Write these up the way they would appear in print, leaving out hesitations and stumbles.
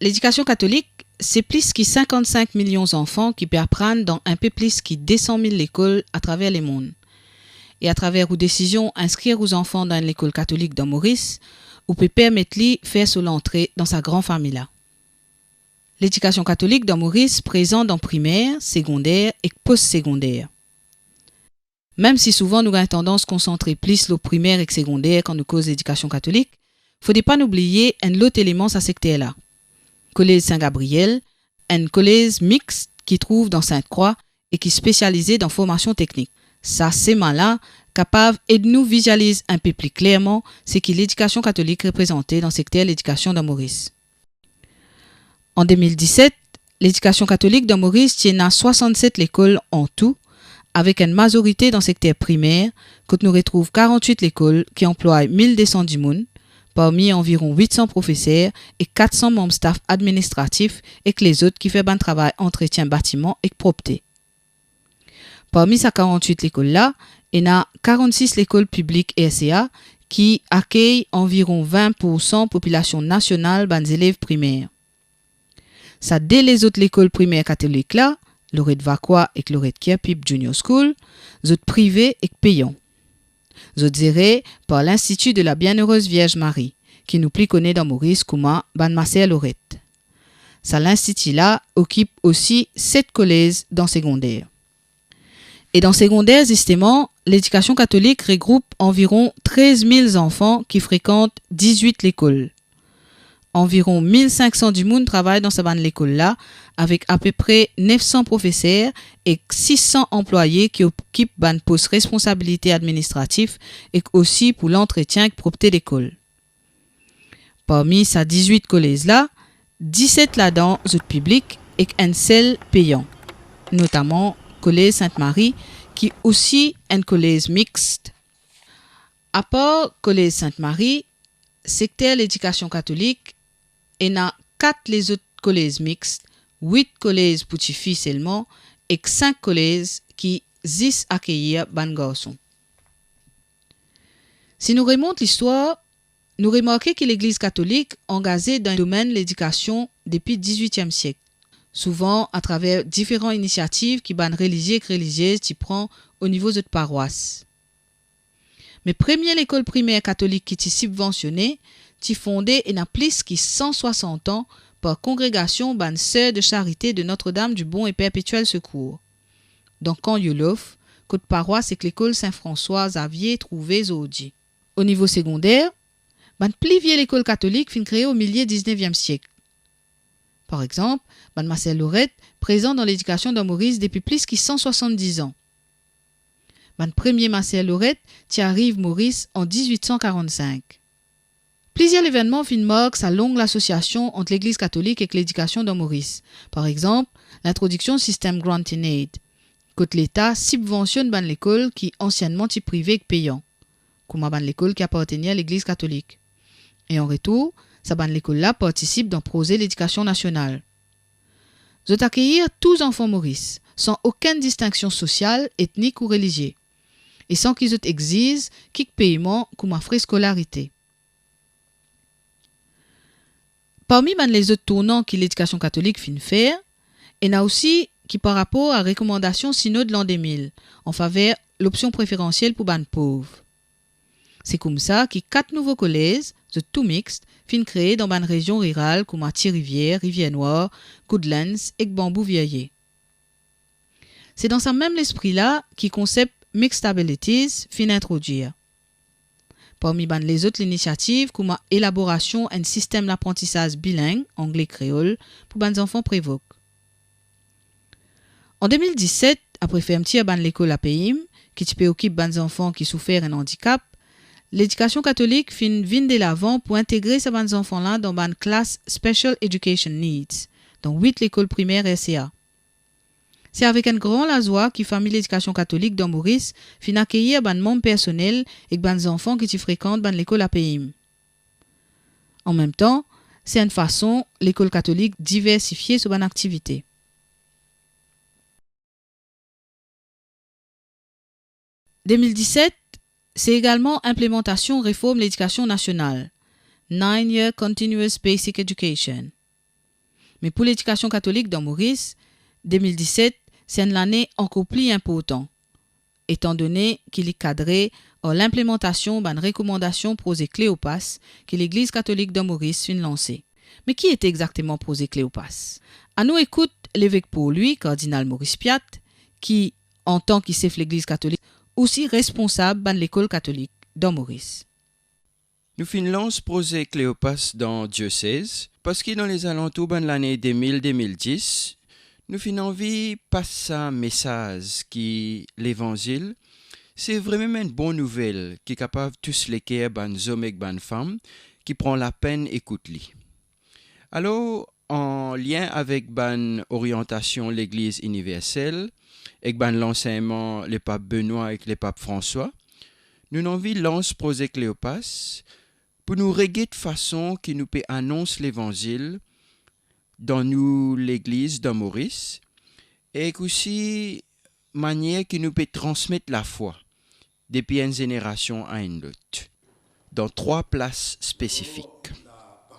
l'éducation catholique, c'est plus que 55 millions d'enfants qui peuvent apprendre dans un peu plus que 200 000 écoles à travers le monde. Et à travers une décision inscrire aux enfants dans l'école catholique de Maurice, ou peut permettre de faire son entrée dans sa grande famille là. L'éducation catholique de Maurice présente dans primaire, secondaire et post-secondaire. Même si souvent nous avons tendance à concentrer plus le primaire et le secondaire quand nous cause l'éducation catholique, il ne faut pas oublier un autre élément de ce secteur-là. Collège Saint-Gabriel, un collège mixte qui trouve dans Sainte-Croix et qui est spécialisé dans formation technique. Ça, c'est là capable et de nous visualiser un peu plus clairement ce que l'éducation catholique représentait dans le secteur de l'éducation de Maurice. En 2017, l'éducation catholique de Maurice tient à 67 écoles en tout, avec une majorité dans le secteur primaire, quand nous retrouvons 48 écoles qui emploient 1200 du monde, parmi environ 800 professeurs et 400 membres staff administratifs et que les autres qui font un travail entretien bâtiment et propreté. Parmi ces 48 écoles-là, il y a 46 écoles publiques et SCA qui accueillent environ 20% population nationale des élèves primaires. Ça dès les autres écoles primaires catholiques là, Lorette Vacqua et Lorette Kerpip Junior School, les autres privés et payants. Les autres gérés par l'Institut de la Bienheureuse Vierge Marie, qui nous plus connaît dans Maurice comme Ban Marcel Lorette. Ça l'Institut là occupe aussi 7 collèges dans secondaire. Et dans secondaire, justement, l'éducation catholique regroupe environ 13 000 enfants qui fréquentent 18 écoles. Environ 1500 du monde travaillent dans cette école-là, avec à peu près 900 professeurs et 600 employés qui occupent une poste responsabilité administrative et aussi pour l'entretien et propreté d'école. Parmi ces 18 collèges-là, 17 là-dedans sont publics et un seul payant, notamment Collège Sainte-Marie, qui est aussi un collège mixte. À part Collège Sainte-Marie, secteur l'éducation catholique, il y a 4 les autres collèges mixtes, 8 collèges pour les filles seulement et 5 collèges qui zis accueillir ban garçons. Si nous remontons l'histoire, nous remarquons que l'Église catholique engagée dans le domaine de l'éducation depuis le XVIIIe siècle, souvent à travers différentes initiatives qui ban religieux et religieuses qui prend au niveau de notre paroisse. Mais première l'école primaire catholique qui est subventionnée, qui fondée et n'a plus que 160 ans par congrégation ban sœurs de charité de Notre-Dame du Bon et Perpétuel Secours. Dans Camp Yolof, côte paroisse et que l'école Saint-François Xavier trouvée aujourd'hui. Au niveau secondaire, ban plus vieille l'école catholique fin créée au milieu du 19e siècle. Par exemple, ban Marcel Lorette, présent dans l'éducation de Maurice depuis plus que 170 ans. Ban premier Marcel Lorette qui arrive Maurice en 1845. Plusieurs événements marquent sa longue association entre l'Église catholique et l'éducation de Maurice. Par exemple, l'introduction du système Grant in Aid, que l'État subventionne ban l'école qui anciennement était privée et payant, comme ban l'école qui appartenait à l'Église catholique. Et en retour, sa ban l'école-là participe dans le projet de l'éducation nationale. Ils ont accueillir tous enfants Maurice, sans aucune distinction sociale, ethnique ou religieuse, et sans qu'ils exigent quelque paiement comme un frais scolarité. Parmi les autres tournants que l'éducation catholique fin faire, il y en a aussi qui par rapport à la recommandation synode de l'an 2000 en faveur de l'option préférentielle pour les pauvres. C'est comme ça que 4 nouveaux collèges, de tout mixte, fin créés dans les régions rurales comme Thierry-Rivière, Rivière-Noire, Goodlands et Bambou-Vieillé. C'est dans ce même esprit-là que le concept Mixed Abilities fin introduire. Parmi les autres initiatives, comme l'élaboration d'un système d'apprentissage bilingue, anglais-créole, pour les enfants prévoques. En 2017, après fermeture de l'école à Pays, qui occupe les enfants qui souffrent un handicap, l'éducation catholique vient de l'avant pour intégrer ces enfants-là dans une classe Special Education Needs, dans 8 écoles primaires SCA. C'est avec un grand la joie que la famille l'éducation catholique dans Maurice fin accueillir ban membres personnels et ban enfants qui fréquentent l'école APIM. En même temps, c'est une façon l'école catholique diversifier son activité. En 2017, c'est également implémentation réforme l'éducation nationale, 9-year Continuous Basic Education. Mais pour l'éducation catholique dans Maurice, 2017, c'est une année encore plus importante, étant donné qu'il est cadré en l'implémentation d'une recommandation prosé Cléopas que l'Église catholique de Maurice vient lancer. Mais qui était exactement prosé Cléopas? À nous écoute l'évêque pour lui, cardinal Maurice Piat, qui, en tant qu'il chef l'Église catholique, aussi responsable de l'école catholique de Maurice. Nous finissons prosé Cléopas dans diocèse parce que dans les alentours de l'année 2000-2010, nous finissons envie passer un message qui l'évangile. C'est vraiment une bonne nouvelle qui est capable de tous les cœurs, les hommes et les femmes, qui prend la peine d'écouter. Alors, en lien avec l'orientation l'Église universelle et l'enseignement le pape Benoît et le pape François, nous avons envie de lancer prosé Cléopas pour nous régler de façon qui nous peut annoncer l'évangile dans nous l'Église de Maurice et aussi manière qui nous peut transmettre la foi depuis une génération à une autre dans 3 places spécifiques.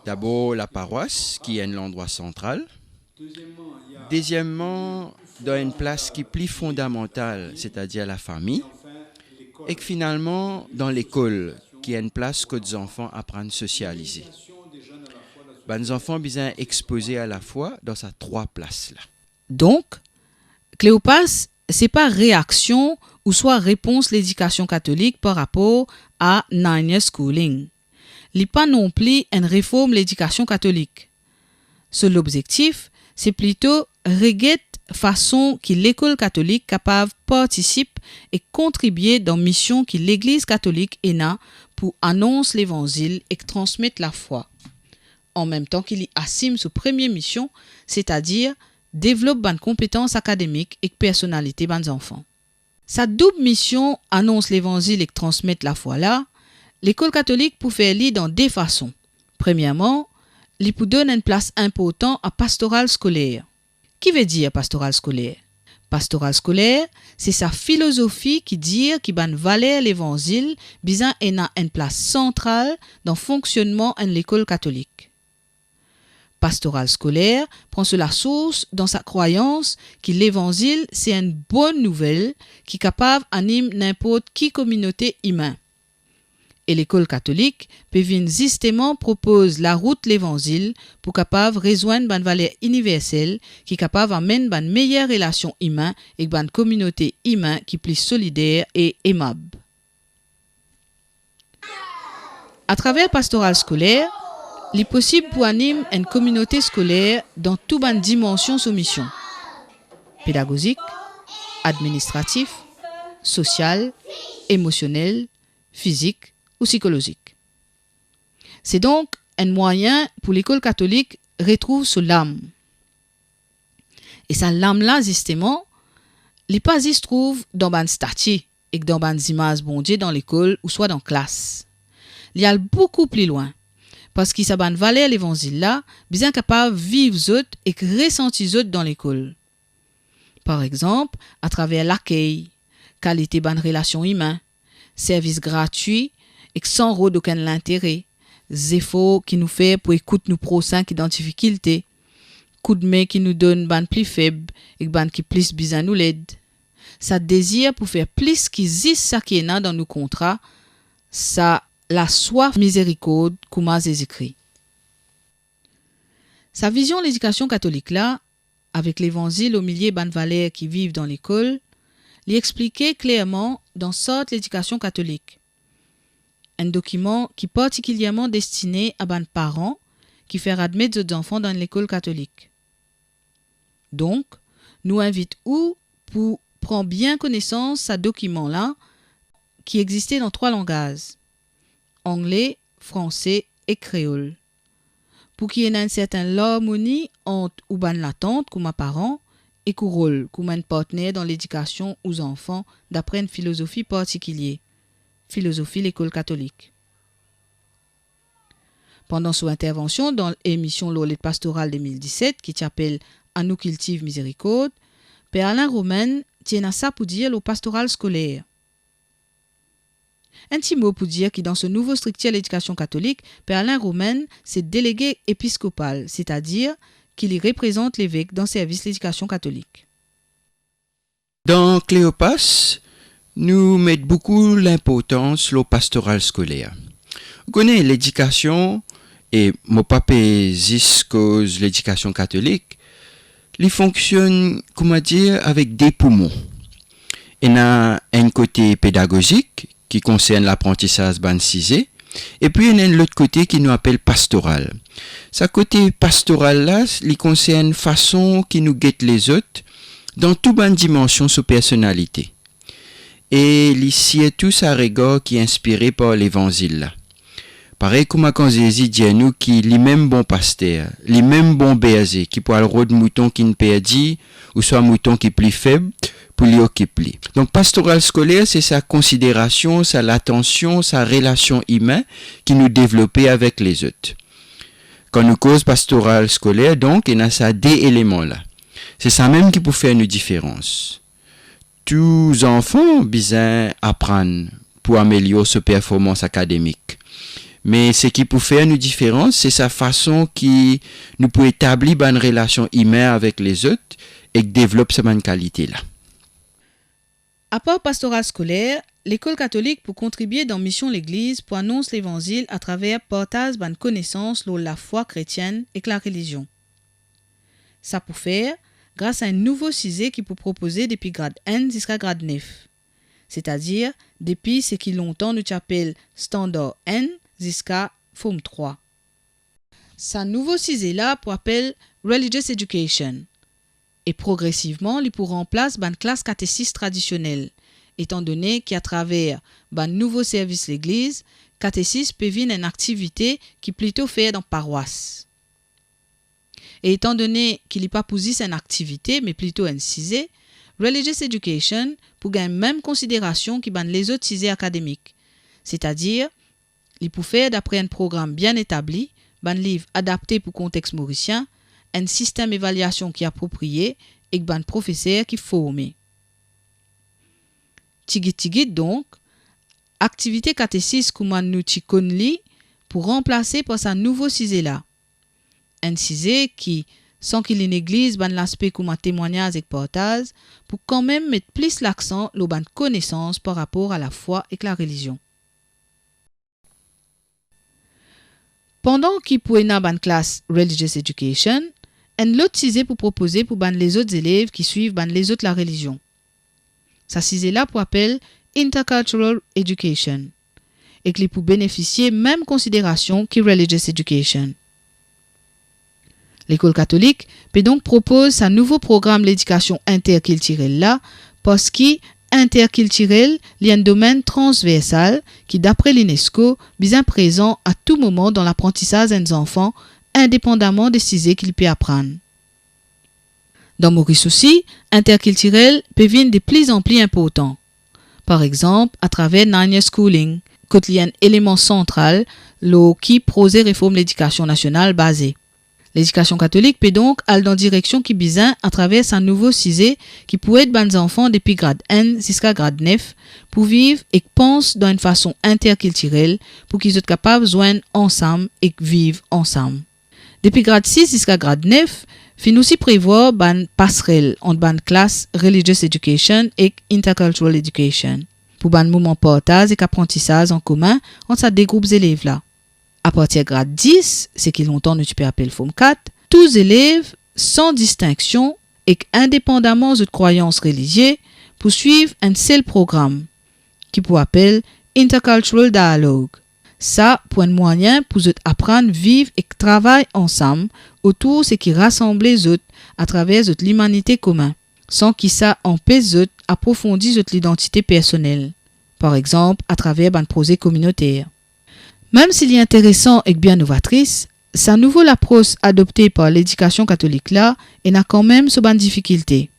D'abord la paroisse qui est l'endroit central. Deuxièmement, dans une place qui est plus fondamentale, c'est-à-dire la famille. Et finalement dans l'école qui est une place que les enfants apprennent à socialiser. Les enfants sont bien exposés à la foi dans ces 3 places-là. Donc, Cléopas, c'est pas réaction ou soit réponse l'éducation catholique par rapport à 9-year schooling. Il n'est pas non plus une réforme l'éducation catholique. Seul objectif, c'est plutôt régler façon que l'école catholique capable participe et contribuer dans la mission que l'Église catholique est là pour annoncer l'évangile et transmettre la foi. En même temps qu'il y assume sa première mission, c'est-à-dire développe une compétence académique et personnalité des enfants. Sa double mission annonce l'évangile et transmettre la foi là, l'école catholique peut faire lire dans 2 façons. Premièrement, il peut donner une place importante à pastoral scolaire. Qui veut dire pastoral scolaire? Pastoral scolaire, c'est sa philosophie qui dit qu'il va valer l'évangile, bien et a une place centrale dans le fonctionnement de l'école catholique. Pastoral scolaire prend la source dans sa croyance que l'évangile c'est une bonne nouvelle qui est capable d'animer n'importe quelle communauté humaine. Et l'école catholique peut justement propose la route l'évangile pour capable rejoindre une valeur universelle qui est capable d'amener une meilleure relation humaine et une communauté humaine qui est plus solidaire et aimable. À travers pastoral scolaire, il est possible pour animer une communauté scolaire dans toute une dimension sous mission. Pédagogique, administratif, social, émotionnel, physique ou psychologique. C'est donc un moyen pour l'école catholique retrouve son l'âme. Et sa l'âme-là, justement, il pas se trouve dans un statut et dans une image bon Dieu dans l'école ou soit dans la classe. Il y a beaucoup plus loin. Parce qu'il s'abonne valeur l'évangile là, bien capable de vivre zot et ressentir zot dans l'école. Par exemple, à travers l'accueil, qualité bonne relation humaine, service gratuit et sans rôle d'aucun intérêt, efforts qui nous fait pour écouter nos prochains qui dans difficulté, coup de main qui nous donne ban plus faible et ban qui plus besoin nous l'aide. Ça désire pour faire plus qui zis ça qui est dans nos contrats, ça la soif miséricorde comme c'est écrit. Sa vision de l'éducation catholique là, avec l'évangile au milieu de valeurs qui vivent dans l'école, lui expliquait clairement dans sorte l'éducation catholique. Un document qui est particulièrement destiné à ban parents qui faire admettre des enfants dans l'école catholique. Donc, nous invitons pour prendre bien connaissance ce document là qui existait dans 3 langages. Anglais, français et créole. Pour qu'il y ait une certaine harmonie entre ou ban l'attente comme parents et qu'on rôle comme un partenaire dans l'éducation aux enfants d'après une philosophie particulière, philosophie l'école catholique. Pendant son intervention dans l'émission L'Olette pastorale 2017 qui s'appelle À nous cultive miséricorde, Père Alain Romain tient à ça pour dire le pastoral scolaire. Un petit mot pour dire que dans ce nouveau structure de l'éducation catholique, Père Alain Romaine, c'est délégué épiscopal, c'est-à-dire qu'il y représente l'évêque dans le service de l'éducation catholique. Dans Cléopas, nous mettons beaucoup l'importance au pastoral scolaire. Vous connaissez l'éducation, et mon papa cause l'éducation catholique, il fonctionne, comment dire, avec des poumons. Il y a un côté pédagogique qui concerne l'apprentissage bancisé, et puis il y a l'autre côté qui nous appelle pastoral. Ce côté pastoral-là, il concerne la façon qui nous guette les autres dans toute bonne dimension sous personnalité. Et ici est tout sa rigueur qui est inspiré par l'évangile là. Pareil comme quand Jésus dit à nous qu'il est même bon pasteur, les même bon berger, qui peut avoir de mouton qui ne perdit, ou soit mouton qui est plus faible, pour lui occuper. Donc, pastoral scolaire, c'est sa considération, sa l'attention, sa relation humaine qui nous développe avec les autres. Quand nous cause pastoral scolaire, donc, il y a ça des éléments-là. C'est ça même qui peut faire une différence. Tous les enfants besoin apprendre pour améliorer sa performance académique. Mais ce qui peut faire une différence, c'est sa façon qui nous peut établir une relation humaine avec les autres et développer cette qualité-là. À part pastoral scolaire, l'école catholique peut contribuer dans mission l'Église pour annoncer l'évangile à travers partage de connaissances sur la foi chrétienne et la religion. Ça peut faire grâce à un nouveau CISE qui peut proposer depuis grade 1 jusqu'à grade 9, c'est-à-dire depuis ce qui longtemps nous appelle standard N jusqu'à forme 3. Sa nouveau CISE là pour appel Religious Education. Et progressivement, il pour remplacer une classe catéciste traditionnelle, étant donné qu'à travers un nouveau service l'église, catéciste peut venir une activité qui plutôt fait dans paroisse. Et étant donné qu'il n'est pas posé une activité, mais plutôt un CISE, Religious Education pour gagner même considération qui ban les autres CISE académiques, c'est-à-dire il peut faire d'après un programme bien établi, un livre adapté pour le contexte mauricien, un système d'évaluation qui est approprié et un professeur qui est formé. Tigit donc, activité catéciste comme nous connaissons pour remplacer par sa nouveau CISE là. Un CISE qui, sans qu'il néglige l'aspect comme un témoignage et partage, pour quand même mettre plus l'accent sur la connaissance par rapport à la foi et la religion. Pendant qu'il peut y avoir une classe Religious Education, un autre CISE pour proposer pour les autres élèves qui suivent les autres la religion. Ça CISE là pour appel Intercultural Education et qui peut bénéficier même considération que Religious Education. L'école catholique peut donc proposer sa nouveau programme d'éducation interculturelle là parce que interculturel est un domaine transversal qui, d'après l'UNESCO, est bien présent à tout moment dans l'apprentissage des enfants, indépendamment des CISE qu'ils peuvent apprendre. Dans Maurice aussi, interculturel peut devenir de plus en plus important. Par exemple, à travers Nine Schooling, qu'il y a un élément central qui prosait réforme l'éducation nationale basée. L'éducation catholique peut donc aller dans la direction qui besoin à travers un nouveau CISE qui peut être des enfants depuis grade 1 jusqu'à grade 9 pour vivre et penser d'une façon interculturelle pour qu'ils soient capables de joindre ensemble et vivre ensemble. Depuis grade 6 jusqu'à grade 9, fin aussi prévoir une passerelle entre une classe Religious Education et Intercultural Education pour un moment partage et apprentissage en commun entre ces deux groupes d'élèves là. À partir de grade 10, ce qui longtemps nous peut appeler forme 4, tous élèves, sans distinction et indépendamment de croyances religieuses, poursuivent un seul programme qui peut appeler Intercultural Dialogue. Ça, pour un moyen pour apprendre, vivre et travailler ensemble autour de ce qui rassemble les autres à travers l'humanité commune, sans que ça empêche les autres d'approfondir l'identité personnelle, par exemple à travers un projet communautaire. Même s'il est intéressant et bien novatrice, sa nouvelle approche adoptée par l'éducation catholique là, elle a quand même ses difficultés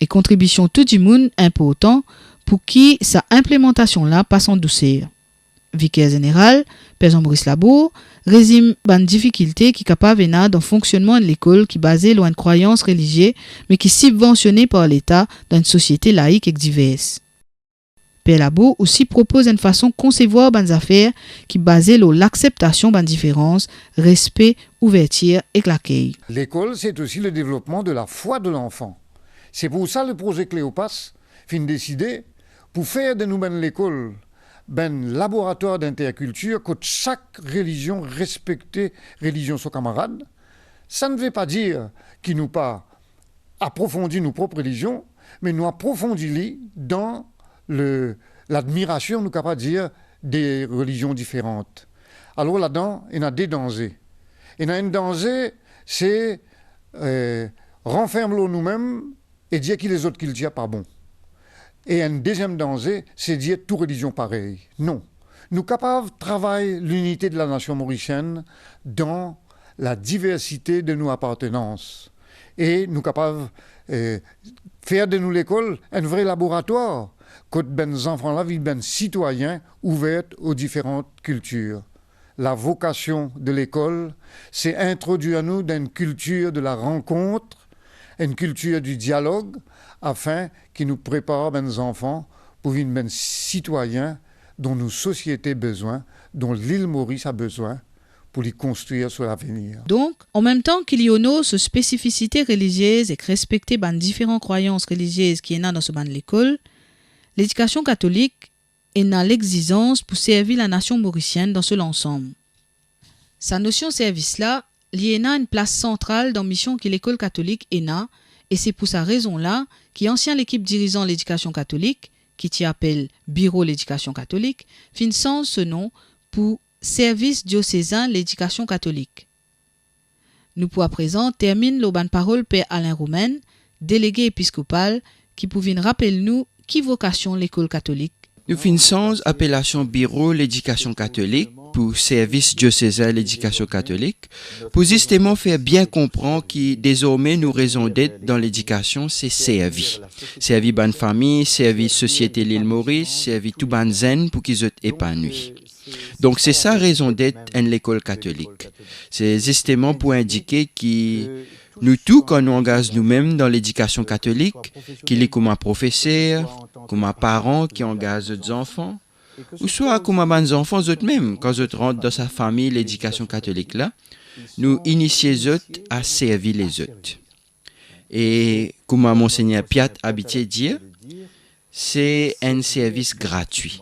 et contribution tout du monde important pour qui sa implémentation là passe en douceur. Vicaire général, Père Jean-Maurice Labour, résume une difficulté qui est capable dans le fonctionnement de l'école qui est basée sur une croyance religieuse mais qui est subventionnée par l'État dans une société laïque et diverse. Père Labo aussi propose une façon de concevoir les affaires qui basée sur l'acceptation des différences, respect, ouverture et l'accueil. L'école, c'est aussi le développement de la foi de l'enfant. C'est pour ça le projet Cléopas fin décidé pour faire de nous l'école un laboratoire d'interculture que chaque religion respecte religion son camarade. Ça ne veut pas dire qu'il nous pas approfondir nos propres religions, mais nous approfondir dans l'admiration, nous capable de dire, des religions différentes. Alors là-dedans, il y a des dangers. Il y a un danger, c'est renfermer nous-mêmes et dire que les autres qu'ils disent pas bon. Et un deuxième danger, c'est dire toute religion pareille. Non. Nous sommes capables de travailler l'unité de la nation mauricienne dans la diversité de nos appartenances. Et nous sommes capables de faire de nous l'école un vrai laboratoire, que les enfants-là vivent ben citoyens ouverts aux différentes cultures. La vocation de l'école, c'est introduire nous dans une culture de la rencontre, une culture du dialogue, afin qu'ils nous préparent nos enfants pour vivre ben citoyens dont nos sociétés ont besoin, dont l'île Maurice a besoin, pour les construire sur l'avenir. Donc, en même temps qu'il y a nos spécificités religieuses et que respecter les différentes croyances religieuses qui sont dans ce ban de l'école, l'éducation catholique est dans l'exigence pour servir la nation mauricienne dans ce ensemble. Sa notion de service-là, il a une place centrale dans la mission que l'école catholique est na, et c'est pour sa raison-là qu'ancien l'équipe dirigeant l'éducation catholique, qui t'y appelle Bureau l'éducation catholique, fin sans ce nom pour Service diocésain l'éducation catholique. Nous pour à présent termine l'auban parole Père Alain Roumaine, délégué épiscopal, qui pouvait rappeler nous qui vocation l'école catholique. Nous finissons appellation Bureau l'éducation catholique pour Service diocésain l'éducation catholique pour justement faire bien comprendre que désormais nous raison d'être dans l'éducation c'est servir. Servir bonne famille, servir société l'île Maurice, servir tout ban zen pour qu'ils soient épanouis. Donc c'est ça raison d'être en l'école catholique. C'est justement pour indiquer que nous tous, quand nous engageons nous-mêmes dans l'éducation catholique, qu'il est comme un professeur, comme un parent qui engage d'autres enfants, ou soit comme un enfants eux-mêmes, quand ils rentrent dans sa famille, l'éducation catholique là, nous initier les autres à servir les autres. Et comme Monseigneur Piat habitué dire, c'est un service gratuit.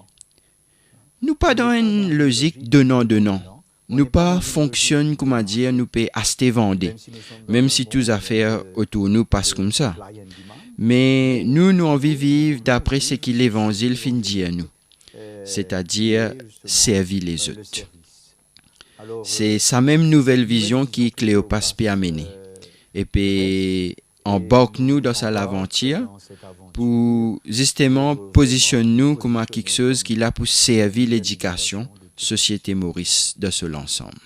Nous pas dans une logique donnant. Nous pas fonctionne, comment dire, nous paie acheter vendre, même si toutes affaires autour de nous passent comme ça. Mais nous envie vivre d'après ce que l'évangile fin dit à nous, c'est-à-dire servir les autres. C'est sa même nouvelle vision qui Cléopas peut amener. Et puis embarque nous dans sa aventure pour justement positionner nous comme quelque chose qui est là pour servir l'éducation société Maurice de ce l'ensemble.